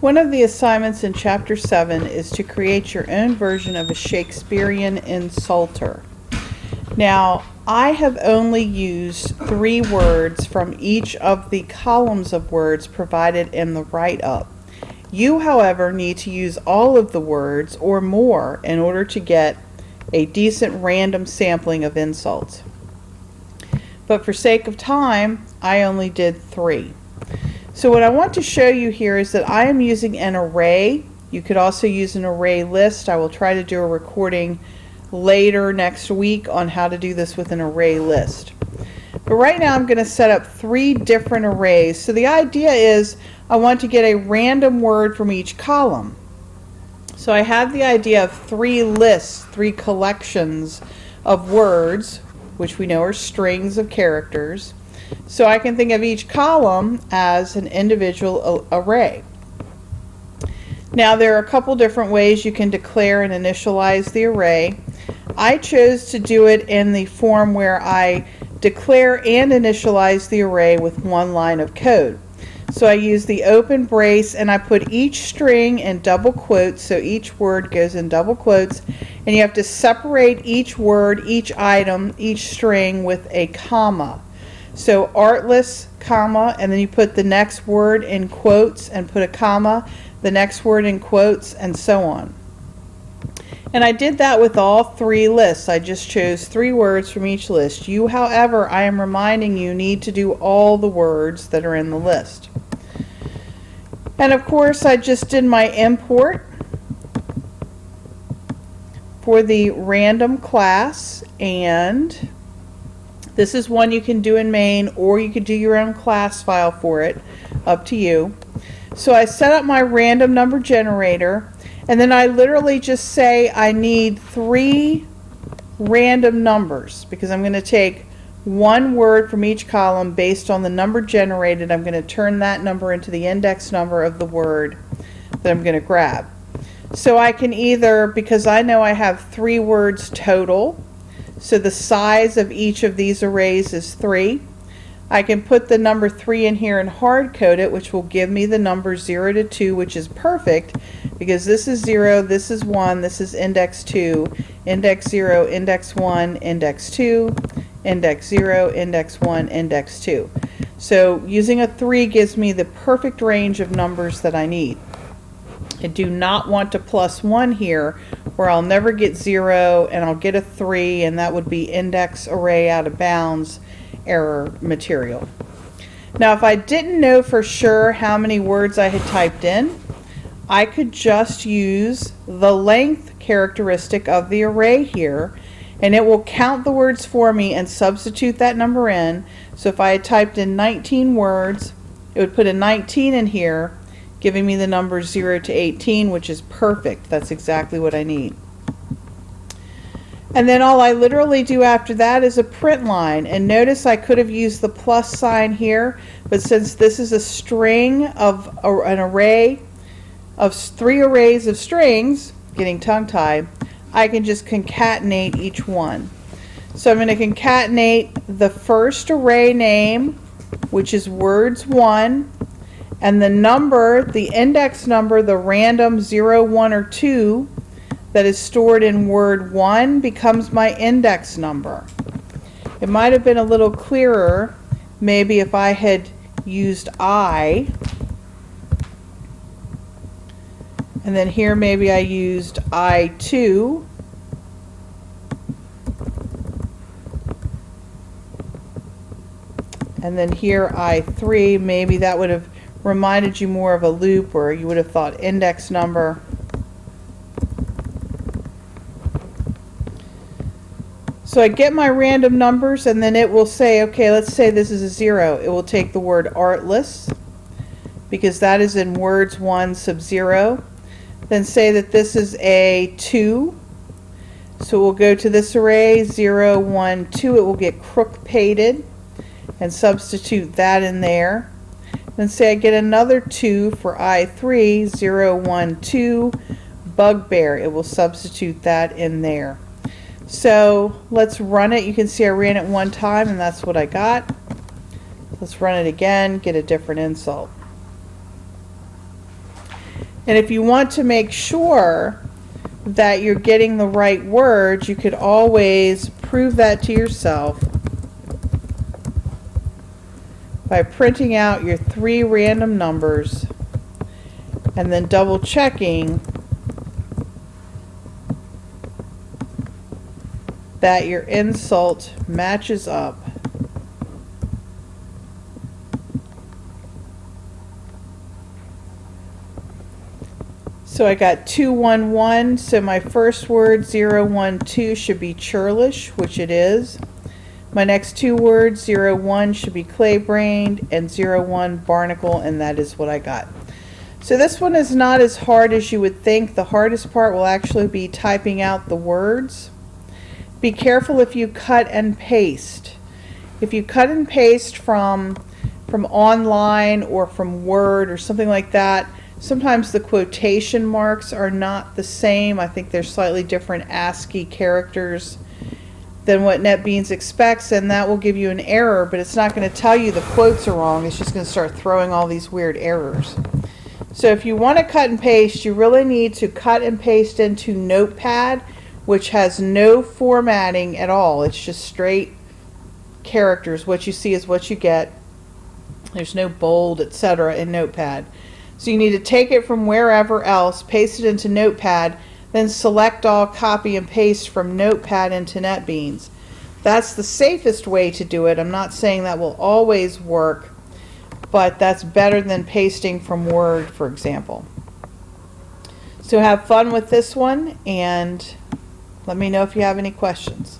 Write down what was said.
One of the assignments in Chapter 7 is to create your own version of a Shakespearean insulter. Now, I have only used 3 words from each of the columns of words provided in the write-up. You, however, need to use all of the words or more in order to get a decent random sampling of insults. But for sake of time, I only did 3. So what I want to show you here is that I am using an array. You could also use an array list. I will try to do a recording later next week on how to do this with an array list. But right now I'm going to set up 3 different arrays. So the idea is I want to get a random word from each column. So I have the idea of 3 lists, 3 collections of words, which we know are strings of characters. So I can think of each column as an individual array. Now there are a couple different ways you can declare and initialize the array. I chose to do it in the form where I declare and initialize the array with 1 line of code. So I use the open brace and I put each string in double quotes, so each word goes in double quotes, and you have to separate each word, each item, each string with a comma. So artless, comma, and then you put the next word in quotes and put a comma, the next word in quotes, and so on. And I did that with all 3 lists. I just chose 3 words from each list. You, however, I am reminding you, need to do all the words that are in the list. And of course, I just did my import for the random class, and this is one you can do in main, or you could do your own class file for it, up to you. So I set up my random number generator, and then I literally just say I need 3 random numbers, because I'm going to take 1 word from each column based on the number generated. I'm going to turn that number into the index number of the word that I'm going to grab. So I can either, because I know I have 3 words total, so the size of each of these arrays is 3. I can put the number 3 in here and hard code it, which will give me the number 0 to 2, which is perfect because this is 0, this is 1, this is index 2, index 0, index 1, index 2, index 0, index 1, index 2. So using a 3 gives me the perfect range of numbers that I need. I do not want to plus 1 here, where I'll never get 0 and I'll get a 3, and that would be index array out of bounds error material. Now if I didn't know for sure how many words I had typed in, I could just use the length characteristic of the array here, and it will count the words for me and substitute that number in. So if I had typed in 19 words, it would put a 19 in here, giving me the numbers 0 to 18, which is perfect. That's exactly what I need. And then all I literally do after that is a print line. And notice I could have used the plus sign here, but since this is a string of an array of 3 arrays of strings, getting tongue-tied, I can just concatenate each one. So I'm going to concatenate the first array name, which is words 1, and the number, the index number, the random 0, 1, or 2 that is stored in word 1 becomes my index number. It might have been a little clearer maybe if I had used I, and then here maybe I used I2, and then here I3. Maybe that would have reminded you more of a loop, or you would have thought index number. So I get my random numbers, and then it will say, okay, let's say this is a 0. It will take the word artless, because that is in words 1 sub 0. Then say that this is a 2. So we'll go to this array, 0, 1, 2. It will get crook-pated and substitute that in there. Then say I get another 2 for I3, 0, 1, 2, bugbear. It will substitute that in there. So let's run it. You can see I ran it 1 time and that's what I got. Let's run it again, get a different insult. And if you want to make sure that you're getting the right words, you could always prove that to yourself by printing out your 3 random numbers and then double checking that your insult matches up. So I got 211, so my first word 012 should be churlish, which it is. My next 2 words 01 should be clay-brained and 01 barnacle, and that is what I got. So this one is not as hard as you would think. The hardest part will actually be typing out the words. Be careful if you cut and paste. If you cut and paste from online or from Word or something like that, sometimes the quotation marks are not the same. I think they're slightly different ASCII characters than what NetBeans expects, and that will give you an error, but it's not going to tell you the quotes are wrong. It's just going to start throwing all these weird errors. So if you want to cut and paste, you really need to cut and paste into Notepad, which has no formatting at all. It's just straight characters. What you see is what you get. There's no bold, etc. in Notepad. So you need to take it from wherever else, paste it into Notepad, then select all, copy and paste from Notepad into NetBeans. That's the safest way to do it. I'm not saying that will always work, but that's better than pasting from Word, for example. So have fun with this one, and let me know if you have any questions.